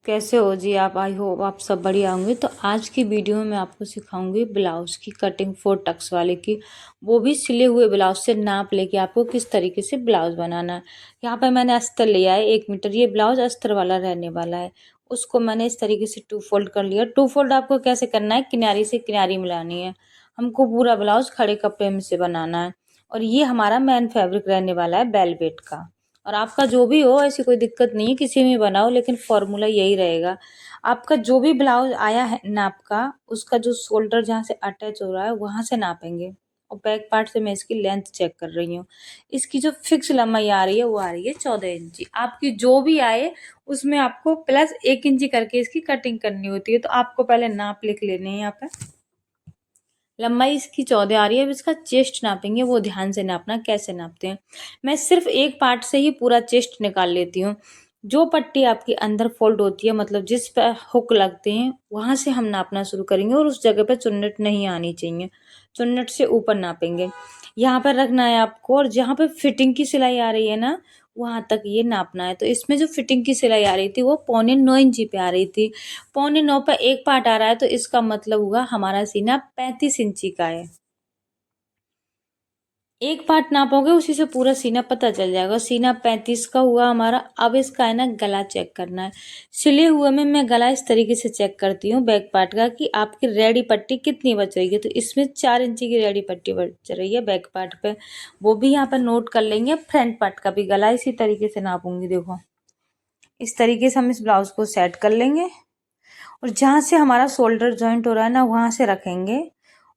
कैसे हो जी आप? आई होप आप सब बढ़िया होंगे। तो आज की वीडियो में मैं आपको सिखाऊंगी ब्लाउज की कटिंग 4 टक्स वाले की, वो भी सिले हुए ब्लाउज से नाप लेके आपको किस तरीके से ब्लाउज बनाना है। यहाँ पे मैंने अस्तर लिया है 1 मीटर। ये ब्लाउज अस्तर वाला रहने वाला है। उसको मैंने इस तरीके से 2 फोल्ड कर लिया। 2 फोल्ड आपको कैसे करना है, किनारी से किनारी मिलानी है। हमको पूरा ब्लाउज खड़े कपड़े में से बनाना है। और ये हमारा मेन फैब्रिक रहने वाला है वेलवेट का। और आपका जो भी हो, ऐसी कोई दिक्कत नहीं है, किसी में बनाओ, लेकिन फॉर्मूला यही रहेगा। आपका जो भी ब्लाउज आया है नाप का, उसका जो शोल्डर जहाँ से अटैच हो रहा है वहां से नापेंगे। और बैक पार्ट से मैं इसकी लेंथ चेक कर रही हूँ। इसकी जो फिक्स लंबाई आ रही है वो आ रही है 14 इंची। आपकी जो भी आए उसमें आपको प्लस 1 इंची करके इसकी कटिंग करनी होती है। तो आपको पहले नाप लिख लेने हैं। यहाँ पे लंबाई इसकी 14 आ रही है। अब इसका चेस्ट नापेंगे, वो ध्यान से नापना। कैसे नापते हैं, मैं सिर्फ एक पार्ट से ही पूरा चेस्ट निकाल लेती हूँ। जो पट्टी आपकी अंदर फोल्ड होती है, मतलब जिस पर हुक लगते हैं, वहां से हम नापना शुरू करेंगे। और उस जगह पे चुन्नट नहीं आनी चाहिए, चुन्नट से ऊपर नापेंगे। यहाँ पर रखना है आपको। और जहाँ पे फिटिंग की सिलाई आ रही है ना, वहां तक ये नापना है। तो इसमें जो फिटिंग की सिलाई आ रही थी वो 9.25 इंची पे आ रही थी। 9.25 पे एक पार्ट आ रहा है, तो इसका मतलब हुआ हमारा सीना 35 इंची का है। एक पार्ट नापोगे उसी से पूरा सीना पता चल जाएगा। सीना 35 का हुआ हमारा। अब इसका है ना गला चेक करना है। सिले हुए में मैं गला इस तरीके से चेक करती हूँ बैक पार्ट का, कि आपकी रेडी पट्टी कितनी बच रही है। तो इसमें 4 इंची की रेडी पट्टी बच रही है बैक पार्ट पे, वो भी यहाँ पर नोट कर लेंगे। फ्रंट पार्ट का भी गला इसी तरीके से नापूंगी। देखो, इस तरीके से हम इस ब्लाउज को सेट कर लेंगे। और जहाँ से हमारा शोल्डर जॉइंट हो रहा है ना, वहां से रखेंगे।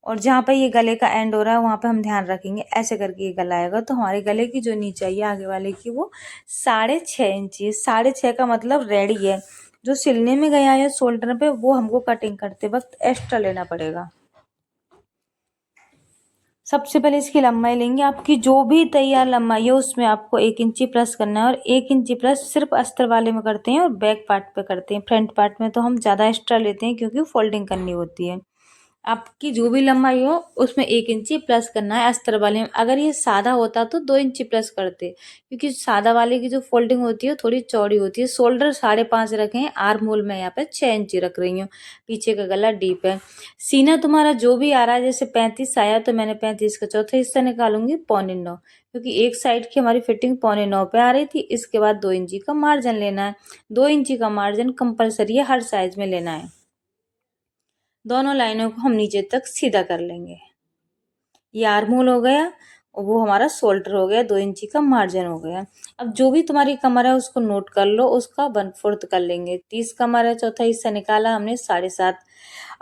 और जहाँ पे ये गले का एंड हो रहा है वहां पे हम ध्यान रखेंगे। ऐसे करके ये गला आएगा। तो हमारे गले की जो नीचे आई है आगे वाले की, वो 6.5 इंची। 6.5 का मतलब रेडी है। जो सिलने में गया है शोल्डर पे, वो हमको कटिंग करते वक्त एक्स्ट्रा लेना पड़ेगा। सबसे पहले इसकी लंबाई लेंगे। आपकी जो भी तैयार लंबाई है उसमें आपको 1 इंची प्लस करना है। और 1 इंची प्लस सिर्फ अस्तर वाले में करते हैं और बैक पार्ट पे करते हैं। फ्रंट पार्ट में तो हम ज़्यादा एक्स्ट्रा लेते हैं, क्योंकि फोल्डिंग करनी होती है। आपकी जो भी लंबाई हो उसमें 1 इंची प्लस करना है अस्तर वाले में। अगर ये सादा होता तो 2 इंची प्लस करते, क्योंकि सादा वाले की जो फोल्डिंग होती है थोड़ी चौड़ी होती है। शोल्डर 5.5 रखे हैं, आर्म होल में यहाँ पे 6 इंची रख रही हूँ। पीछे का गला डीप है। सीना तुम्हारा जो भी आ रहा है, जैसे 35 आया तो मैंने 35 का चौथा हिस्सा निकालूंगी 9.25, क्योंकि एक साइड की हमारी फिटिंग 9.25 पे आ रही थी। इसके बाद 2 इंची का मार्जिन लेना है। 2 इंची का मार्जिन कंपलसरी है, हर साइज में लेना है। दोनों लाइनों को हम नीचे तक सीधा कर लेंगे। ये आर्महोल हो गया और वो हमारा शोल्डर हो गया। 2 इंची का मार्जिन हो गया। अब जो भी तुम्हारी कमर है उसको नोट कर लो, उसका 1/4 कर लेंगे। 30 कमर है, चौथा हिस्सा निकाला हमने 7.5।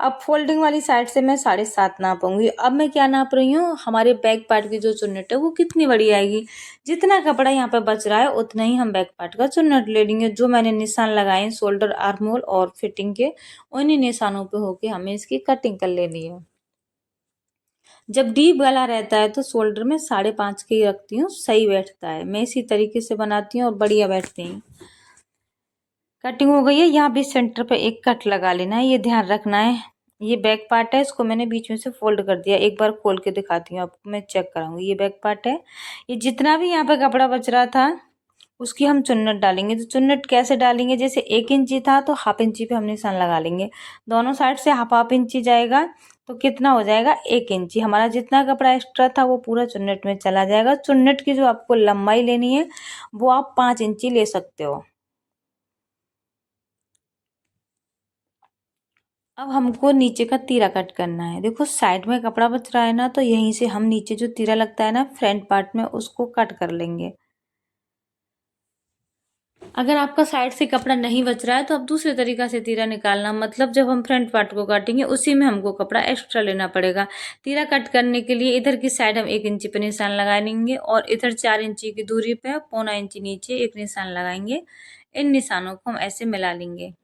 अब फोल्डिंग वाली साइड से मैं 7.5 नापूंगी। अब मैं क्या नाप रही हूँ, हमारे बैक पार्ट की जो चुन्नट है वो कितनी बड़ी आएगी। जितना कपड़ा यहाँ पे बच रहा है उतना ही हम बैक पार्ट का चुन्नट ले लेंगे। जो मैंने निशान लगाए शोल्डर, आर्महोल और फिटिंग के, उन्हीं निशानों पे होके हमें इसकी कटिंग कर लेनी है। जब डीप गला रहता है तो शोल्डर में 5.5 के ही रखती हूँ, सही बैठता है। मैं इसी तरीके से बनाती हूँ और बढ़िया बैठती हैं। कटिंग हो गई है। यहाँ भी सेंटर पे एक कट लगा लेना है, ये ध्यान रखना है। ये बैक पार्ट है, इसको मैंने बीच में से फोल्ड कर दिया। एक बार खोल के दिखाती हूँ आपको, मैं चेक कराऊंगी। ये बैक पार्ट है। ये जितना भी यहाँ पे कपड़ा बच रहा था उसकी हम चुन्नट डालेंगे। तो चुन्नट कैसे डालेंगे, जैसे 1 इंची था तो हाफ इंची पे हम निशान लगा लेंगे। दोनों साइड से हाफ हाफ इंची जाएगा तो कितना हो जाएगा, 1 इंची। हमारा जितना कपड़ा एक्स्ट्रा था वो पूरा चुन्नट में चला जाएगा। चुन्नट की जो आपको लंबाई लेनी है वो आप 5 इंची ले सकते हो। अब हमको नीचे का तीरा कट करना है। देखो साइड में कपड़ा बच रहा है ना, तो यहीं से हम नीचे जो तीरा लगता है ना फ्रंट पार्ट में, उसको कट कर लेंगे। अगर आपका साइड से कपड़ा नहीं बच रहा है तो आप दूसरे तरीका से तीरा निकालना। मतलब जब हम फ्रंट पार्ट को काटेंगे उसी में हमको कपड़ा एक्स्ट्रा लेना पड़ेगा। तीरा कट करने के लिए इधर की साइड हम 1 इंची पे निशान लगा लेंगे और इधर 4 इंची की दूरी पे 1.25 इंची नीचे एक निशान लगाएंगे। इन निशानों को हम ऐसे मिला लेंगे।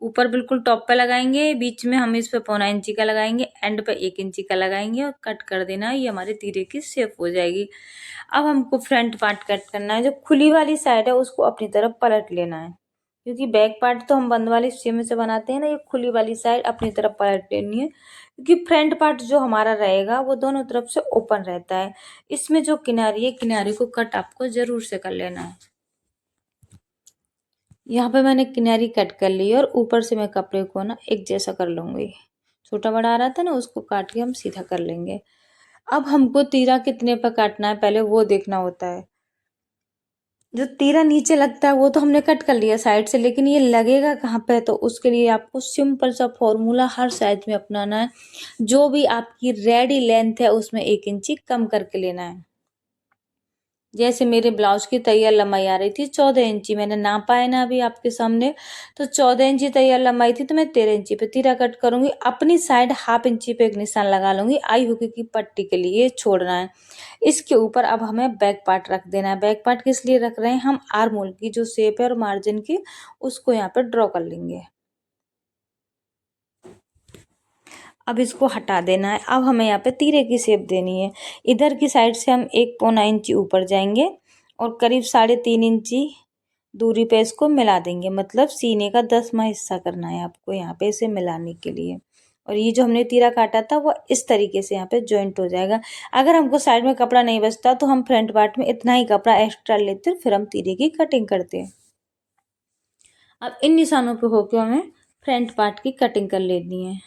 ऊपर बिल्कुल टॉप पे लगाएंगे, बीच में हम इस पे 1.25 इंची का लगाएंगे, एंड पे 1 इंची का लगाएंगे और कट कर देना। ये हमारे तीरे की शेप हो जाएगी। अब हमको फ्रंट पार्ट कट करना है। जो खुली वाली साइड है उसको अपनी तरफ पलट लेना है, क्योंकि बैक पार्ट तो हम बंद वाली सेम से बनाते हैं ना। ये खुली वाली साइड अपनी तरफ पलट लेनी है, क्योंकि फ्रंट पार्ट जो हमारा रहेगा वो दोनों तरफ से ओपन रहता है। इसमें जो किनारी है, किनारी को कट आपको जरूर से कर लेना है। यहाँ पे मैंने किनारी कट कर ली और ऊपर से मैं कपड़े को ना एक जैसा कर लूँगी। छोटा बड़ा आ रहा था ना, उसको काट के हम सीधा कर लेंगे। अब हमको तीरा कितने पर काटना है पहले वो देखना होता है। जो तीरा नीचे लगता है वो तो हमने कट कर लिया साइड से, लेकिन ये लगेगा कहाँ पे, तो उसके लिए आपको सिंपल सा फॉर्मूला हर साइज में अपनाना है। जो भी आपकी रेडी लेंथ है उसमें 1 इंची कम करके लेना है। जैसे मेरे ब्लाउज की तैयार लंबाई आ रही थी 14 इंची, मैंने नापा है ना अभी आपके सामने, तो 14 इंची तैयार लंबाई थी, तो मैं 13 इंची पे तीरा कट करूंगी। अपनी साइड हाफ इंची पे एक निशान लगा लूंगी, आई हुक की पट्टी के लिए छोड़ना है। इसके ऊपर अब हमें बैक पार्ट रख देना है। बैक पार्ट किस लिए रख रहे हैं, हम आर्म होल की जो शेप है और मार्जिन की, उसको यहाँ पे ड्रॉ कर लेंगे। अब इसको हटा देना है। अब हमें यहाँ पे तीरे की शेप देनी है। इधर की साइड से हम 1 पौना इंची ऊपर जाएंगे और करीब 3.5 इंची दूरी पे इसको मिला देंगे। मतलब सीने का 10वां हिस्सा करना है आपको यहाँ पे इसे मिलाने के लिए। और ये जो हमने तीरा काटा था वो इस तरीके से यहाँ पे जॉइंट हो जाएगा। अगर हमको साइड में कपड़ा नहीं बचता तो हम फ्रंट पार्ट में इतना ही कपड़ा एक्स्ट्रा लेते फिर हम तीरे की कटिंग करते हैं। अब इन निशानों पे होकर हमें फ्रंट पार्ट की कटिंग कर लेनी है।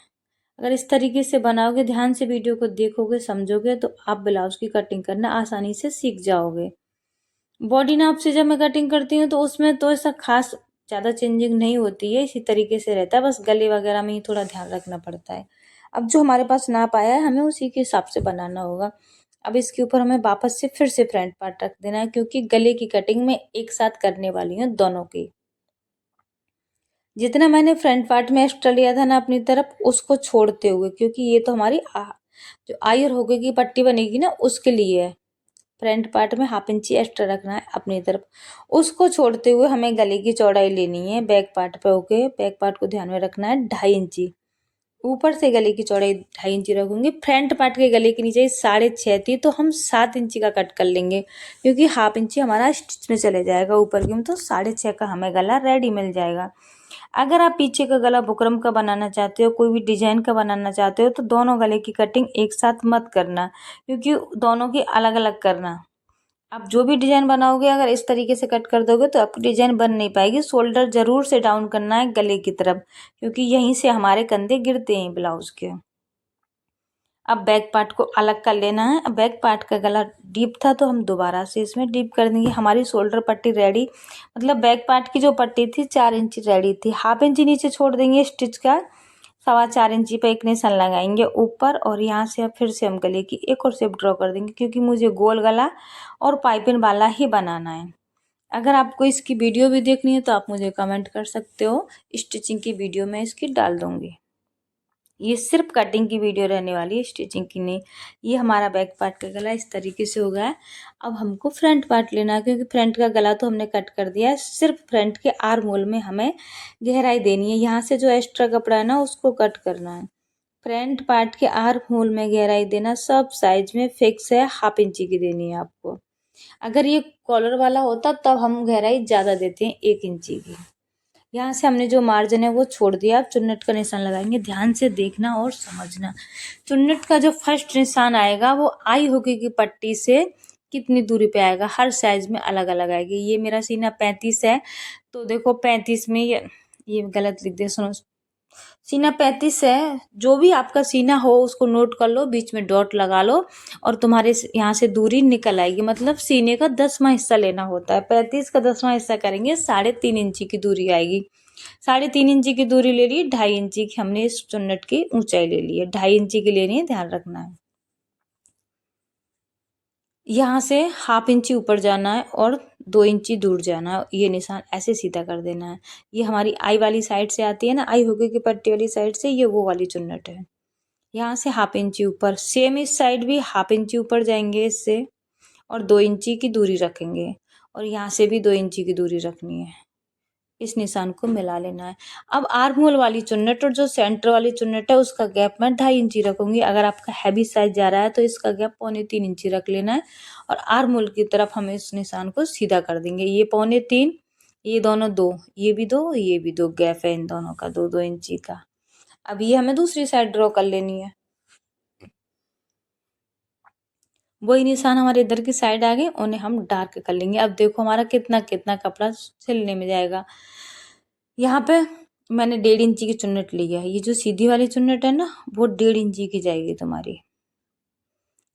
अगर इस तरीके से बनाओगे, ध्यान से वीडियो को देखोगे, समझोगे, तो आप ब्लाउज की कटिंग करना आसानी से सीख जाओगे। बॉडी नाप से जब मैं कटिंग करती हूँ तो उसमें तो ऐसा खास ज़्यादा चेंजिंग नहीं होती है, इसी तरीके से रहता है, बस गले वगैरह में ही थोड़ा ध्यान रखना पड़ता है। अब जो हमारे पास नाप आया है हमें उसी के हिसाब से बनाना होगा। अब इसके ऊपर हमें वापस से फिर से फ्रंट पार्ट रख देना है, क्योंकि गले की कटिंग में एक साथ करने वाली हूँ दोनों की। जितना मैंने फ्रंट पार्ट में एक्स्ट्रा लिया था ना अपनी तरफ, उसको छोड़ते हुए, क्योंकि ये तो हमारी जो आई और होगे की पट्टी बनेगी ना उसके लिए है। फ्रंट पार्ट में हाफ इंची एक्स्ट्रा रखना है अपनी तरफ, उसको छोड़ते हुए हमें गले की चौड़ाई लेनी है। बैक पार्ट पे होके बैक पार्ट को ध्यान में रखना है 2.5 इंची। ऊपर से गले की चौड़ाई 2.5 इंची रखूंगी। फ्रंट पार्ट के गले की नीचे 6.5 थी तो हम 7 इंची का कट कर लेंगे, क्योंकि हाफ इंची हमारा स्टिच में चले जाएगा ऊपर की में, तो 6.5 का हमें गला रेडी मिल जाएगा। अगर आप पीछे का गला बुकरम का बनाना चाहते हो, कोई भी डिजाइन का बनाना चाहते हो, तो दोनों गले की कटिंग एक साथ मत करना, क्योंकि दोनों की अलग अलग करना। आप जो भी डिजाइन बनाओगे अगर इस तरीके से कट कर दोगे तो आपकी डिजाइन बन नहीं पाएगी। शोल्डर जरूर से डाउन करना है गले की तरफ, क्योंकि यहीं से हमारे कंधे गिरते हैं ब्लाउज के। अब बैक पार्ट को अलग कर लेना है। अब बैक पार्ट का गला डीप था तो हम दोबारा से इसमें डीप कर देंगे। हमारी शोल्डर पट्टी रेडी, मतलब बैक पार्ट की जो पट्टी थी 4 इंची रेडी थी। हाफ इंची नीचे छोड़ देंगे स्टिच का, 4.25 इंची पे एक निशान लगाएंगे ऊपर, और यहाँ से अब फिर से हम गले की एक और शेप ड्रॉ कर देंगे, क्योंकि मुझे गोल गला और पाइपिंग वाला ही बनाना है। अगर आपको इसकी वीडियो भी देखनी है तो आप मुझे कमेंट कर सकते हो, स्टिचिंग की वीडियो मैं इसकी डाल दूंगी। ये सिर्फ कटिंग की वीडियो रहने वाली है, स्टिचिंग की नहीं। ये हमारा बैक पार्ट का गला इस तरीके से हो गया है। अब हमको फ्रंट पार्ट लेना है, क्योंकि फ्रंट का गला तो हमने कट कर दिया है। सिर्फ फ्रंट के आर्म होल में हमें गहराई देनी है। यहाँ से जो एक्स्ट्रा कपड़ा है ना उसको कट करना है। फ्रंट पार्ट के आर्म होल में गहराई देना सब साइज में फिक्स है, हाफ इंची की देनी है आपको। अगर ये कॉलर वाला होता तब हम गहराई ज़्यादा देते हैं 1 इंची की। यहाँ से हमने जो मार्जिन है वो छोड़ दिया। अब चुन्नट का निशान लगाएंगे, ध्यान से देखना और समझना। चुन्नट का जो फर्स्ट निशान आएगा वो आई होगी की पट्टी से कितनी दूरी पे आएगा, हर साइज में अलग अलग आएगी। ये मेरा सीना 35 है, तो देखो 35 में ये गलत लिख दिया, सुनो। सीना 35 है, जो भी आपका सीना हो उसको नोट कर लो, बीच में डॉट लगा लो और तुम्हारे यहाँ से दूरी निकल आएगी। मतलब सीने का 10वां हिस्सा लेना होता है। 35 का 10वां हिस्सा करेंगे 3.5 इंची की दूरी आएगी। 3.5 इंची की दूरी ले ली, 2.5 इंची की हमने इस चुन्नट की ऊंचाई ले ली है। 2.5 इंची की लेनी है, ध्यान रखना है। यहाँ से हाफ इंची ऊपर जाना है और 2 इंची दूर जाना है। ये निशान ऐसे सीधा कर देना है। ये हमारी आई वाली साइड से आती है ना, आई होगी की पट्टी वाली साइड से, ये वो वाली चुन्नट है। यहाँ से हाफ इंची ऊपर, सेम इस साइड भी हाफ इंची ऊपर जाएंगे इससे और 2 इंची की दूरी रखेंगे, और यहाँ से भी 2 इंची की दूरी रखनी है। इस निशान को मिला लेना है। अब आर्म होल वाली चुन्नट और जो सेंटर वाली चुन्नट है उसका गैप मैं 2.5 इंची रखूंगी। अगर आपका हैवी साइज जा रहा है तो इसका गैप 2.75 इंची रख लेना है, और आर्म होल की तरफ हम इस निशान को सीधा कर देंगे। ये 2.75, ये दोनों 2, ये भी 2, ये भी 2, गैप है इन दोनों का 2-2 इंची का। अब ये हमें दूसरी साइड ड्रॉ कर लेनी है। वही निशान हमारे इधर की साइड आ गए, उन्हें हम डार्क कर लेंगे। अब देखो हमारा कितना कितना कपड़ा सिलने में जाएगा। यहाँ पे मैंने 1.5 इंची की चुन्नट ली है। ये जो सीधी वाली चुन्नट है ना, वो 1.5 इंची की जाएगी तुम्हारी।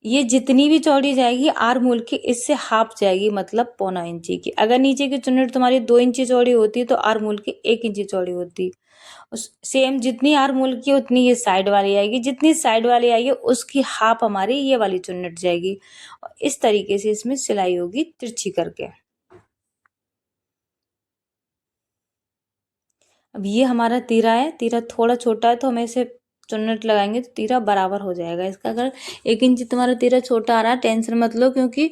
ये जितनी भी चौड़ी जाएगी आर्म होल की, इससे हाफ जाएगी, मतलब 1.25 इंची की। अगर नीचे की चुन्नट तुम्हारी 2 इंची चौड़ी होती है तो आर्म होल की 1 इंची चौड़ी होती। सेम जितनी आर्म होल की उतनी ये साइड वाली आएगी, जितनी साइड वाली आएगी उसकी हाफ हमारी ये वाली चुन्नट जाएगी। इस तरीके से इसमें सिलाई होगी तिरछी करके। अब ये हमारा तीरा है, तीरा थोड़ा छोटा है तो हम ऐसे चुन्नट लगाएंगे तो तीरा बराबर हो जाएगा इसका। अगर 1 इंच तुम्हारा तीरा छोटा आ रहा है टेंशन मत लो, क्योंकि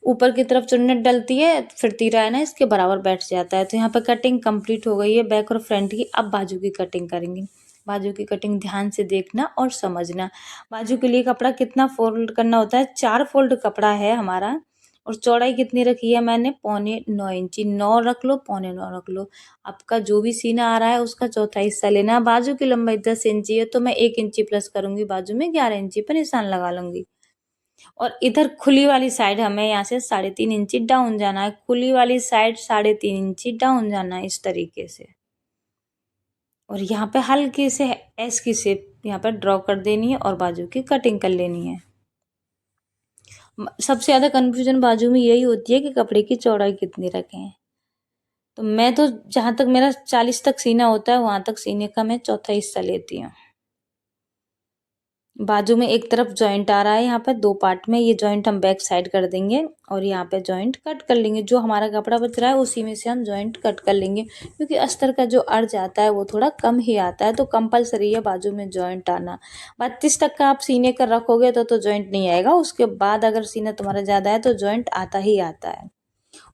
ऊपर की तरफ चुन्नट डलती है फिर तीरा है ना इसके बराबर बैठ जाता है। तो यहाँ पर कटिंग कंप्लीट हो गई है बैक और फ्रंट की। अब बाजू की कटिंग करेंगे। बाजू की कटिंग ध्यान से देखना और समझना। बाजू के लिए कपड़ा कितना फोल्ड करना होता है, 4 फोल्ड कपड़ा है हमारा। और चौड़ाई कितनी रखी है मैंने, 9.25 इंची। 9 रख लो, 9.25 रख लो। आपका जो भी सीना आ रहा है उसका चौथा हिस्सा लेना। बाजू की लंबाई 10 इंची है तो मैं 1 इंची प्लस करूंगी, बाजू में 11 इंची पर निशान लगा लूंगी। और इधर खुली वाली साइड हमें यहाँ से 3.5 इंची डाउन जाना है। खुली वाली साइड 3.5 इंची डाउन जाना है इस तरीके से। और यहाँ पे हल्की से एस की शेप यहाँ पर ड्रॉ कर देनी है और बाजू की कटिंग कर लेनी है। सबसे ज्यादा कंफ्यूजन बाजू में यही होती है कि कपड़े की चौड़ाई कितनी रखें। तो मैं तो जहां तक मेरा 40 तक सीना होता है वहां तक सीने का मैं चौथा हिस्सा लेती हूँ। बाजू में एक तरफ जॉइंट आ रहा है, यहाँ पे 2 पार्ट में, ये जॉइंट हम बैक साइड कर देंगे और यहाँ पे जॉइंट कट कर लेंगे। जो हमारा कपड़ा बच रहा है उसी में से हम जॉइंट कट कर लेंगे, क्योंकि अस्तर का जो अर्ज आता है वो थोड़ा कम ही आता है। तो कंपलसरी है बाजू में जॉइंट आना। 32 तक का आप सीने का रखोगे तो जॉइंट नहीं आएगा। उसके बाद अगर सीना तुम्हारा ज्यादा है तो जॉइंट आता ही आता है।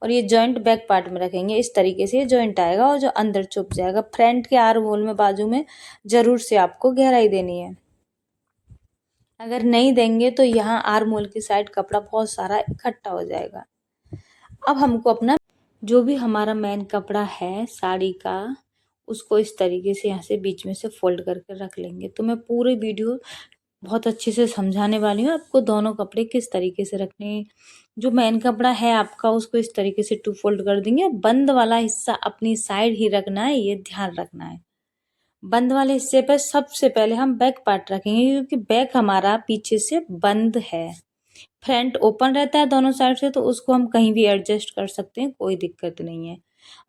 और ये जॉइंट बैक पार्ट में रखेंगे, इस तरीके से ये जॉइंट आएगा और जो अंदर चुप जाएगा। फ्रंट के आर्म होल में बाजू में जरूर से आपको गहराई देनी है। अगर नहीं देंगे तो यहाँ आर्म होल की साइड कपड़ा बहुत सारा इकट्ठा हो जाएगा। अब हमको अपना जो भी हमारा मेन कपड़ा है साड़ी का, उसको इस तरीके से यहाँ से बीच में से फोल्ड करके रख लेंगे। तो मैं पूरी वीडियो बहुत अच्छे से समझाने वाली हूँ आपको, दोनों कपड़े किस तरीके से रखने हैं। जो मेन कपड़ा है आपका उसको इस तरीके से 2 फोल्ड कर देंगे। बंद वाला हिस्सा अपनी साइड ही रखना है, ये ध्यान रखना है। बंद वाले हिस्से पर सबसे पहले हम बैक पार्ट रखेंगे, क्योंकि बैक हमारा पीछे से बंद है। फ्रंट ओपन रहता है दोनों साइड से, तो उसको हम कहीं भी एडजस्ट कर सकते हैं, कोई दिक्कत नहीं है।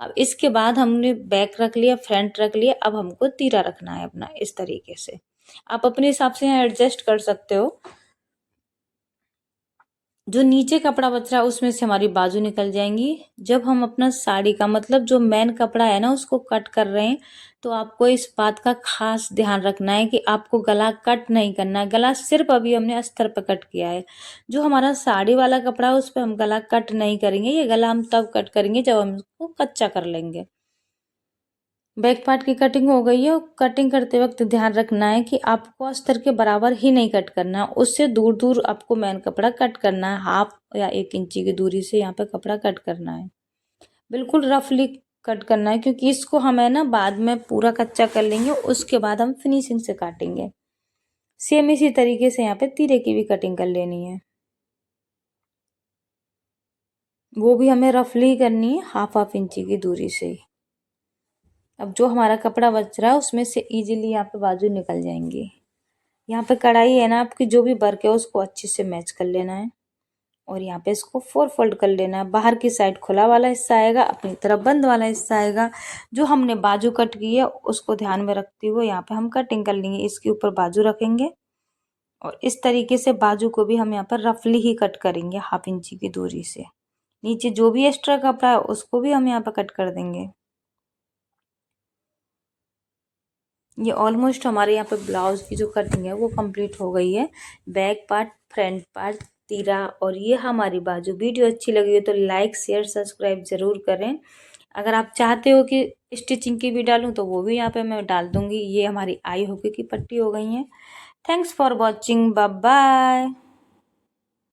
अब इसके बाद हमने बैक रख लिया, फ्रंट रख लिया। अब हमको तीरा रखना है अपना इस तरीके से। आप अपने हिसाब से यहाँ एडजस्ट कर सकते हो। जो नीचे कपड़ा बच रहा है उसमें से हमारी बाजू निकल जाएंगी। जब हम अपना साड़ी का मतलब जो मेन कपड़ा है ना उसको कट कर रहे हैं, तो आपको इस बात का खास ध्यान रखना है कि आपको गला कट नहीं करना है। गला सिर्फ अभी हमने अस्तर पर कट किया है। जो हमारा साड़ी वाला कपड़ा है उस पर हम गला कट नहीं करेंगे। ये गला हम तब कट करेंगे जब हम इसको कच्चा कर लेंगे। बैक पार्ट की कटिंग हो गई है। और कटिंग करते वक्त ध्यान रखना है कि आपको अस्तर के बराबर ही नहीं कट करना, उससे दूर दूर आपको मेन कपड़ा कट करना है। हाफ या 1 इंची की दूरी से यहाँ पे कपड़ा कट करना है। बिल्कुल रफली कट करना है, क्योंकि इसको हम है ना बाद में पूरा कच्चा कर लेंगे, उसके बाद हम फिनिशिंग से काटेंगे। सेम इसी तरीके से यहाँ पे तीरे की भी कटिंग कर लेनी है। वो भी हमें रफली करनी है, हाफ इंची की दूरी से। अब जो हमारा कपड़ा बच रहा है उसमें से इजीली यहाँ पे बाजू निकल जाएंगी। यहाँ पे कढ़ाई है ना आपकी, जो भी वर्क है उसको अच्छे से मैच कर लेना है। और यहाँ पे इसको 4 फोल्ड कर लेना है। बाहर की साइड खुला वाला हिस्सा आएगा, अपनी तरफ बंद वाला हिस्सा आएगा। जो हमने बाजू कट की है उसको ध्यान में रखते हुए यहाँ पे हम कटिंग कर लेंगे। इसके ऊपर बाजू रखेंगे और इस तरीके से बाजू को भी हम यहाँ पर रफली ही कट करेंगे, हाफ इंची की दूरी से। नीचे जो भी एक्स्ट्रा कपड़ा है उसको भी हम यहाँ पर कट कर देंगे। ये ऑलमोस्ट हमारे यहाँ पे ब्लाउज की जो कटिंग है वो कंप्लीट हो गई है। बैक पार्ट, फ्रंट पार्ट, तीरा और ये हमारी बाजू। वीडियो अच्छी लगी हो तो लाइक शेयर सब्सक्राइब ज़रूर करें। अगर आप चाहते हो कि स्टिचिंग की भी डालूं तो वो भी यहाँ पे मैं डाल दूंगी। ये हमारी आई होके की पट्टी हो गई है। Thanks for watching, bye bye.